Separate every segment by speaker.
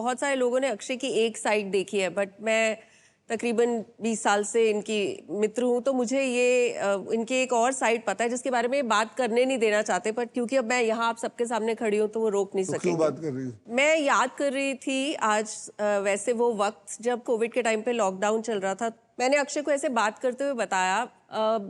Speaker 1: बहुत सारे लोगों ने अक्षय की एक साइड देखी है, बट मैं तकरीबन 20 साल से इनकी मित्र हूँ, तो मुझे ये इनकी एक और साइड पता है जिसके बारे में बात करने नहीं देना चाहते, पर क्योंकि अब मैं यहाँ आप सबके सामने खड़ी हूँ तो वो रोक नहीं सकेंगे।
Speaker 2: क्यों बात कर रही हूँ?
Speaker 1: मैं याद कर रही थी आज वैसे वो वक्त जब कोविड के टाइम पे लॉकडाउन चल रहा था, मैंने अक्षय को ऐसे बात करते हुए बताया,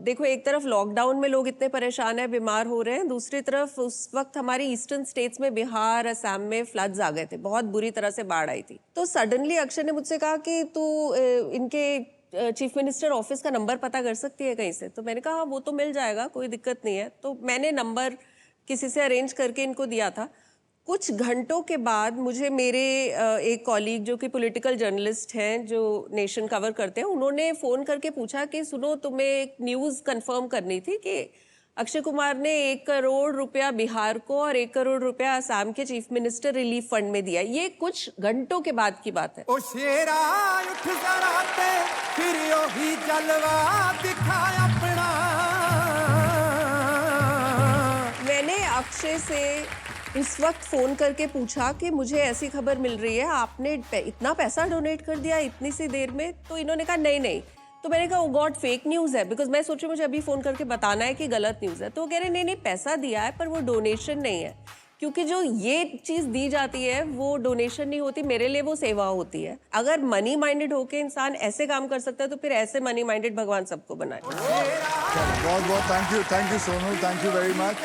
Speaker 1: देखो एक तरफ लॉकडाउन में लोग इतने परेशान हैं, बीमार हो रहे हैं, दूसरी तरफ उस वक्त हमारी ईस्टर्न स्टेट्स में बिहार, असम में फ्लड्स आ गए थे, बहुत बुरी तरह से बाढ़ आई थी। तो सडनली अक्षय ने मुझसे कहा कि तू इनके चीफ मिनिस्टर ऑफिस का नंबर पता कर सकती है कहीं से। तो मैंने कहा वो तो मिल जाएगा, कोई दिक्कत नहीं है। तो मैंने नंबर किसी से अरेंज करके इनको दिया था। कुछ घंटों के बाद मुझे मेरे एक कॉलीग जो कि पॉलिटिकल जर्नलिस्ट हैं, जो नेशन कवर करते हैं, उन्होंने फ़ोन करके पूछा कि सुनो, तुम्हें एक न्यूज़ कंफर्म करनी थी कि अक्षय कुमार ने 1 करोड़ रुपया बिहार को और 1 करोड़ रुपया असम के चीफ मिनिस्टर रिलीफ फंड में दिया। ये कुछ घंटों के बाद की बात है।
Speaker 3: ओ शेरा उठ जरा ते फिर ओही जलवा दिखा अपना।
Speaker 1: मैंने अक्षय से उस वक्त फ़ोन करके पूछा कि मुझे ऐसी खबर मिल रही है, आपने इतना पैसा डोनेट कर दिया इतनी सी देर में। तो इन्होंने कहा नहीं नहीं। तो मैंने कहा ओ गॉड, फेक न्यूज़ है, बिकॉज मैं सोच रही मुझे अभी फ़ोन करके बताना है कि गलत न्यूज़ है। तो वो कह रहे नहीं नहीं, पैसा दिया है पर वो डोनेशन नहीं है, क्योंकि जो ये चीज़ दी जाती है वो डोनेशन नहीं होती, मेरे लिए वो सेवा होती है। अगर मनी माइंडेड होके इंसान ऐसे काम कर सकता है तो फिर ऐसे मनी माइंडेड भगवान सबको बनाए।
Speaker 2: बहुत बहुत thank you Sonu, thank you very much.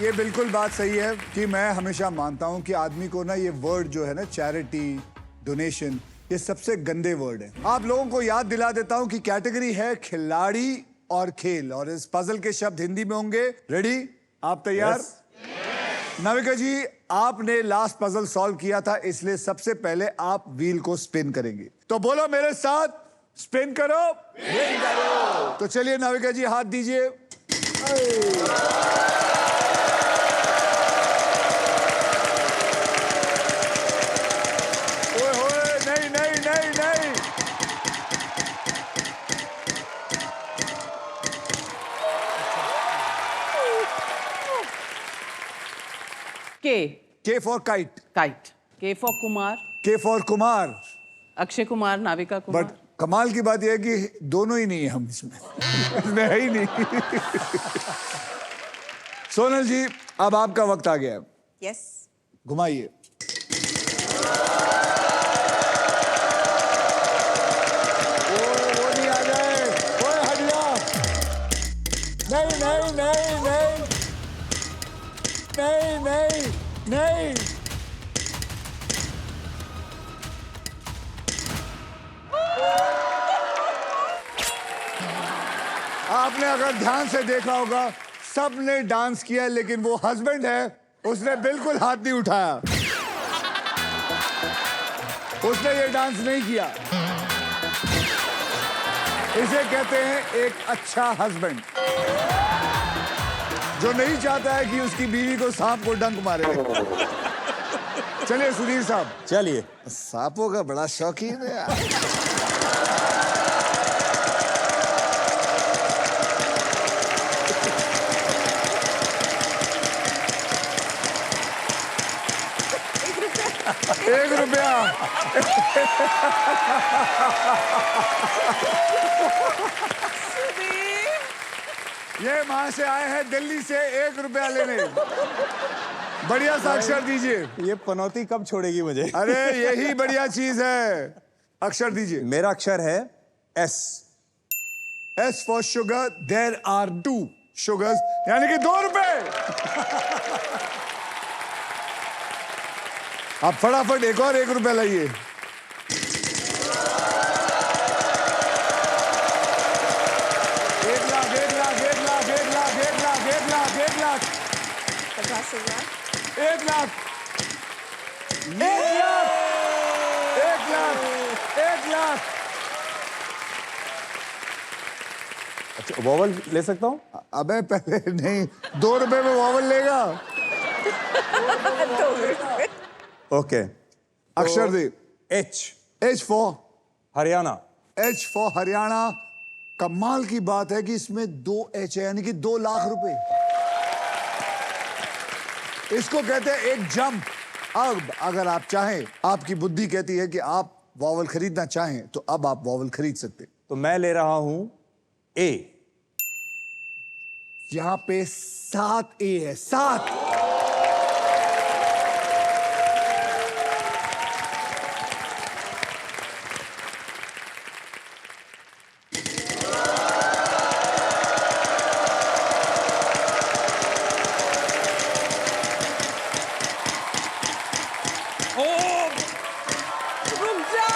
Speaker 2: ये बिल्कुल बात सही है कि मैं हमेशा मानता हूं कि आदमी को ना ये वर्ड जो है ना, चैरिटी, डोनेशन, ये सबसे गंदे वर्ड है। आप लोगों को याद दिला देता हूं कि कैटेगरी है खिलाड़ी और खेल, और इस पजल के शब्द हिंदी में होंगे। रेडी? आप तैयार? नाविका जी, आपने लास्ट पजल सॉल्व किया था, इसलिए सबसे पहले आप व्हील को स्पिन करेंगे। तो बोलो मेरे साथ, स्पिन करो। तो चलिए नाविका जी, हाथ दीजिए। K for kite.
Speaker 4: Kite. K for Kumar.
Speaker 2: K for Kumar.
Speaker 4: Akshay Kumar, Navika Kumar.
Speaker 2: But कमाल की बात यह है कि दोनों ही नहीं है हम इसमें। इसमें है ही नहीं। सोनल जी, अब आपका वक्त आ गया है।
Speaker 1: यस।
Speaker 2: घुमाइए। वो नहीं आ जाए, ओए हट जा। नहीं नहीं नहीं नहीं नहीं नहीं नहीं। आपने अगर ध्यान से देखा होगा, सबने डांस किया, लेकिन वो हस्बैंड है, उसने बिल्कुल हाथ नहीं उठाया, उसने ये डांस नहीं किया। इसे कहते हैं एक अच्छा हस्बैंड, जो नहीं चाहता है कि उसकी बीवी को सांप को डंक मारे। चलिए सुधीर साहब।
Speaker 5: चलिए।
Speaker 2: सांपों का बड़ा शौकीन है यार। ₹1। ये वहां से आए हैं दिल्ली से ₹1 लेने। बढ़िया सा अक्षर दीजिए।
Speaker 5: ये पनौती कब छोड़ेगी मुझे?
Speaker 2: अरे यही बढ़िया चीज है। अक्षर दीजिए।
Speaker 5: मेरा अक्षर है S।
Speaker 2: S for sugar, there are 2 sugars, यानी कि ₹2। आप फटाफट एक और ₹1 लाइए। एक लाख।
Speaker 5: अच्छा, वॉवल ले सकता हूँ?
Speaker 2: अबे पहले नहीं, ₹2 में वॉवल लेगा।
Speaker 5: ओके।
Speaker 2: अक्षर दे।
Speaker 5: H
Speaker 2: for
Speaker 5: Haryana.
Speaker 2: H for Haryana. कमाल की बात है कि इसमें 2 H है, यानी कि ₹2 लाख। इसको कहते हैं एक जंप। अब अगर आप चाहें, आपकी बुद्धि कहती है कि आप वॉवल खरीदना चाहें, तो अब आप वॉवल खरीद सकते हैं।
Speaker 5: तो मैं ले रहा हूं ए।
Speaker 2: यहां पे 7 ए है, 7।
Speaker 1: रुक जा।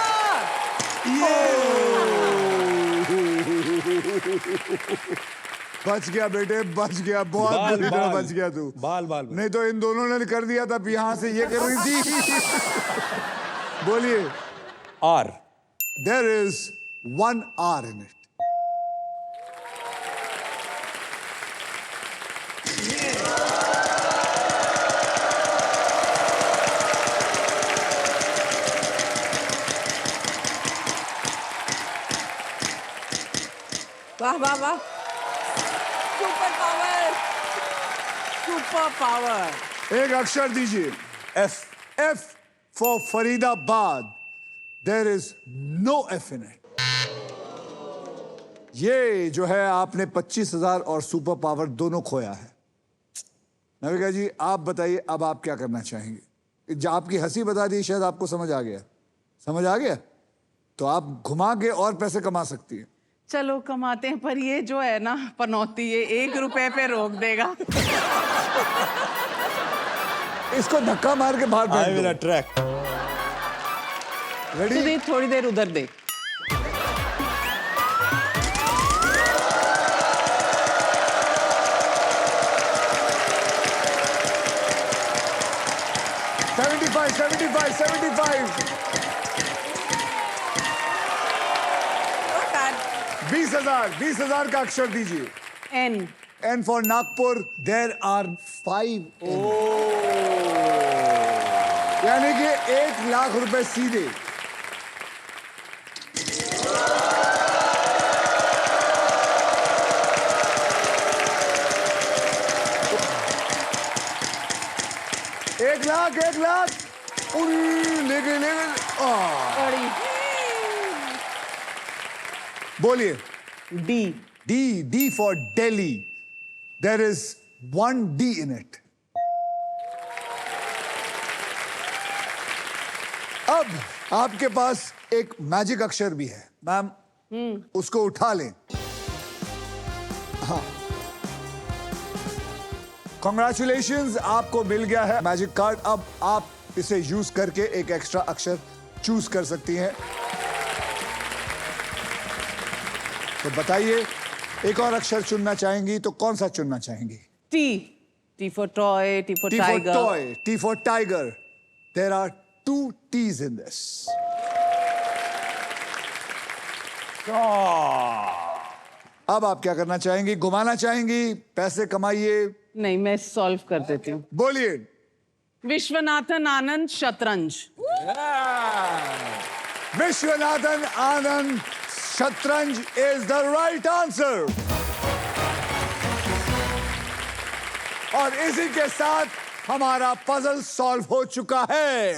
Speaker 2: बच गया बेटे, बच गया, बहुत
Speaker 5: बाल,
Speaker 2: बुरी तरह
Speaker 5: बाल।
Speaker 2: बच गया तू।
Speaker 5: बाल बाल
Speaker 2: नहीं तो इन दोनों ने कर दिया था, यहां से ये कर रही थी। बोलिए।
Speaker 5: R.
Speaker 2: There is 1 R in it.
Speaker 1: वाह वाह वाह, सुपर पावर,
Speaker 4: सुपर पावर।
Speaker 2: एक अक्षर दीजिए।
Speaker 5: F.
Speaker 2: F for Faridabad. There is no F in it. ये जो है, आपने 25,000 और सुपर पावर दोनों खोया है। नविका जी, आप बताइए अब आप क्या करना चाहेंगे? जो आपकी हंसी बता दी, शायद आपको समझ आ गया। समझ आ गया? तो आप घुमा के और पैसे कमा सकती हैं।
Speaker 4: चलो कमाते हैं, पर ये जो है ना पनौती, ये 1 रुपए पे रोक देगा।
Speaker 2: इसको धक्का मार के बाहर
Speaker 5: आई
Speaker 2: फेंक
Speaker 5: विल
Speaker 2: दो।
Speaker 5: अट्रैक्ट।
Speaker 2: रेडी?
Speaker 4: थोड़ी देर उधर दे।
Speaker 2: $75, $75, $75।
Speaker 1: not bad.
Speaker 2: 20,000 का अक्षर दीजिए।
Speaker 4: N.
Speaker 2: And for Nagpur, there are 5 N. यानी कि 1 लाख रुपए सीधे। एक लाख ले गए। बोलिए।
Speaker 4: D.
Speaker 2: D for Delhi. There is 1 D in it. अब आपके पास एक मैजिक अक्षर भी है मैम, उसको उठा लें। हाँ, कॉन्ग्रेचुलेशंस, आपको मिल गया है मैजिक कार्ड। अब आप इसे यूज करके एक एक्स्ट्रा अक्षर चूज कर सकती हैं। तो बताइए, एक और अक्षर चुनना चाहेंगी तो कौन सा चुनना चाहेंगी?
Speaker 4: T. T for toy, T for
Speaker 2: T for
Speaker 4: tiger.
Speaker 2: toy, T for tiger. There are 2 T's in this. अब आप क्या करना चाहेंगी? घुमाना चाहेंगी? पैसे कमाइए।
Speaker 4: नहीं, मैं सॉल्व कर देती हूँ।
Speaker 2: बोलिए।
Speaker 4: विश्वनाथन आनंद शतरंज।
Speaker 2: विश्वनाथन आनंद शतरंज इज द राइट आंसर। और इसी के साथ हमारा पजल सॉल्व हो चुका है।